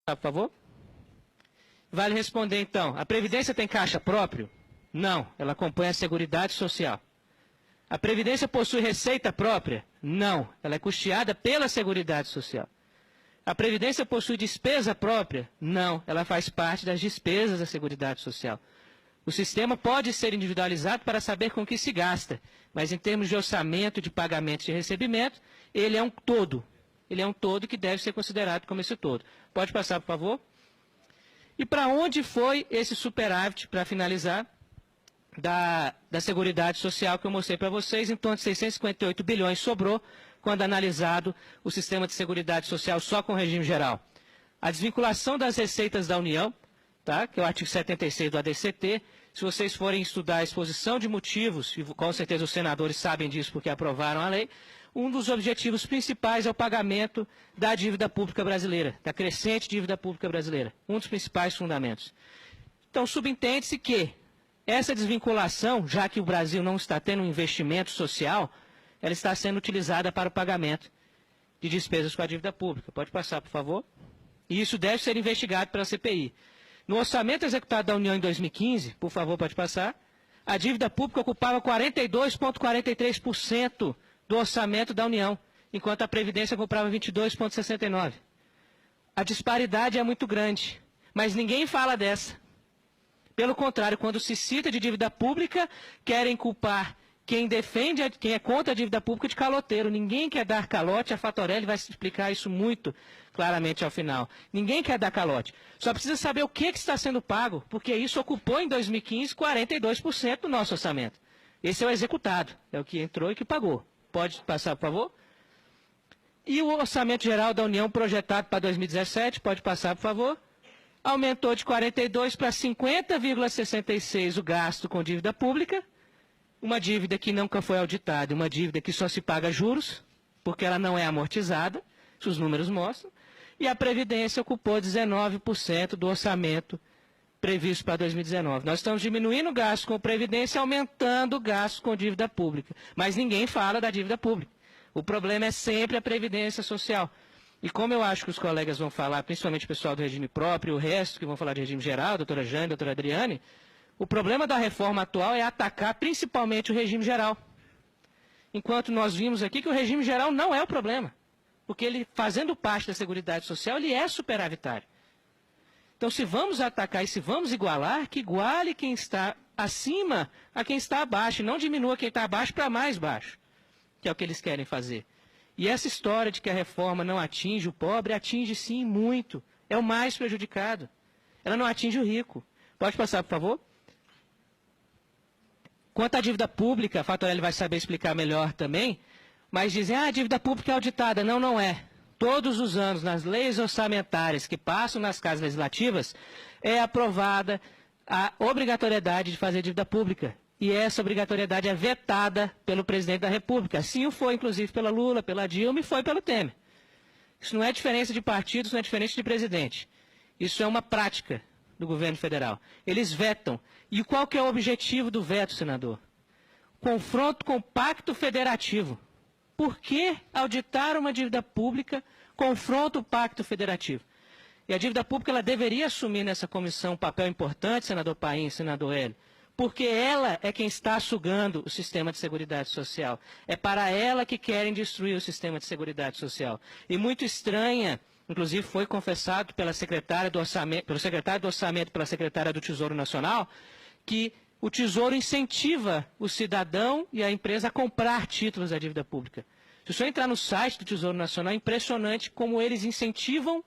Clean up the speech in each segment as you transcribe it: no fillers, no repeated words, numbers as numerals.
Por favor. Vale responder, então. A Previdência tem caixa próprio? Não. Ela acompanha a Seguridade Social. A Previdência possui receita própria? Não. Ela é custeada pela Seguridade Social. A Previdência possui despesa própria? Não. Ela faz parte das despesas da Seguridade Social. O sistema pode ser individualizado para saber com que se gasta, mas em termos de orçamento, de pagamento e de recebimento, ele é um todo. Ele é um todo que deve ser considerado como esse todo. Pode passar, por favor? E para onde foi esse superávit, para finalizar, da Seguridade Social que eu mostrei para vocês? Em torno de 658 bilhões sobrou, quando analisado o sistema de Seguridade Social só com o regime geral. A desvinculação das receitas da União, tá? Que é o artigo 76 do ADCT, se vocês forem estudar a exposição de motivos, e com certeza os senadores sabem disso porque aprovaram a lei, um dos objetivos principais é o pagamento da dívida pública brasileira, da crescente dívida pública brasileira, um dos principais fundamentos. Então, subentende-se que essa desvinculação, já que o Brasil não está tendo um investimento social, ela está sendo utilizada para o pagamento de despesas com a dívida pública. Pode passar, por favor? E isso deve ser investigado pela CPI. No orçamento executado da União em 2015, por favor, pode passar, a dívida pública ocupava 42,43% do orçamento da União, enquanto a Previdência ocupava 22,69%. A disparidade é muito grande, mas ninguém fala dessa. Pelo contrário, quando se cita de dívida pública, querem culpar quem defende, quem é contra a dívida pública de caloteiro. Ninguém quer dar calote, a Fatorelli vai explicar isso muito claramente ao final. Ninguém quer dar calote. Só precisa saber o que está sendo pago, porque isso ocupou em 2015 42% do nosso orçamento. Esse é o executado, é o que entrou e que pagou. Pode passar, por favor? E o orçamento geral da União projetado para 2017, pode passar, por favor? Aumentou de 42 para 50,66 o gasto com dívida pública, uma dívida que nunca foi auditada, uma dívida que só se paga juros, porque ela não é amortizada, isso os números mostram, e a Previdência ocupou 19% do orçamento previsto para 2019. Nós estamos diminuindo o gasto com Previdência, aumentando o gasto com dívida pública, mas ninguém fala da dívida pública. O problema é sempre a Previdência Social. E como eu acho que os colegas vão falar, principalmente o pessoal do regime próprio, o resto que vão falar de regime geral, a doutora Jane, a doutora Adriane, o problema da reforma atual é atacar principalmente o regime geral. Enquanto nós vimos aqui que o regime geral não é o problema, porque ele, fazendo parte da Seguridade Social, ele é superavitário. Então, se vamos atacar e se vamos igualar, que iguale quem está acima a quem está abaixo, e não diminua quem está abaixo para mais baixo, que é o que eles querem fazer. E essa história de que a reforma não atinge o pobre, atinge sim muito. É o mais prejudicado. Ela não atinge o rico. Pode passar, por favor? Quanto à dívida pública, a Fatorelli vai saber explicar melhor também, mas dizem, a dívida pública é auditada. Não, não é. Todos os anos, nas leis orçamentárias que passam nas casas legislativas, é aprovada a obrigatoriedade de fazer dívida pública. E essa obrigatoriedade é vetada pelo presidente da República. Assim o foi, inclusive, pela Lula, pela Dilma e foi pelo Temer. Isso não é diferença de partido, isso não é diferença de presidente. Isso é uma prática do governo federal. Eles vetam. E qual que é o objetivo do veto, senador? Confronto com o pacto federativo. Por que auditar uma dívida pública confronta o pacto federativo? E a dívida pública ela deveria assumir nessa comissão um papel importante, senador Paim, senador Hélio, porque ela é quem está sugando o sistema de seguridade social. É para ela que querem destruir o sistema de seguridade social. E muito estranha, inclusive foi confessado pela secretária do orçamento, pelo secretário do Orçamento, pela secretária do Tesouro Nacional, que o Tesouro incentiva o cidadão e a empresa a comprar títulos da dívida pública. Se o senhor entrar no site do Tesouro Nacional, é impressionante como eles incentivam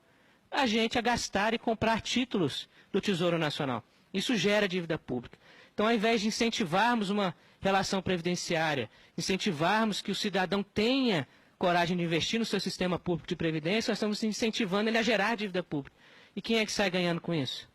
a gente a gastar e comprar títulos do Tesouro Nacional. Isso gera dívida pública. Então, ao invés de incentivarmos uma relação previdenciária, incentivarmos que o cidadão tenha coragem de investir no seu sistema público de previdência, nós estamos incentivando ele a gerar dívida pública. E quem é que sai ganhando com isso?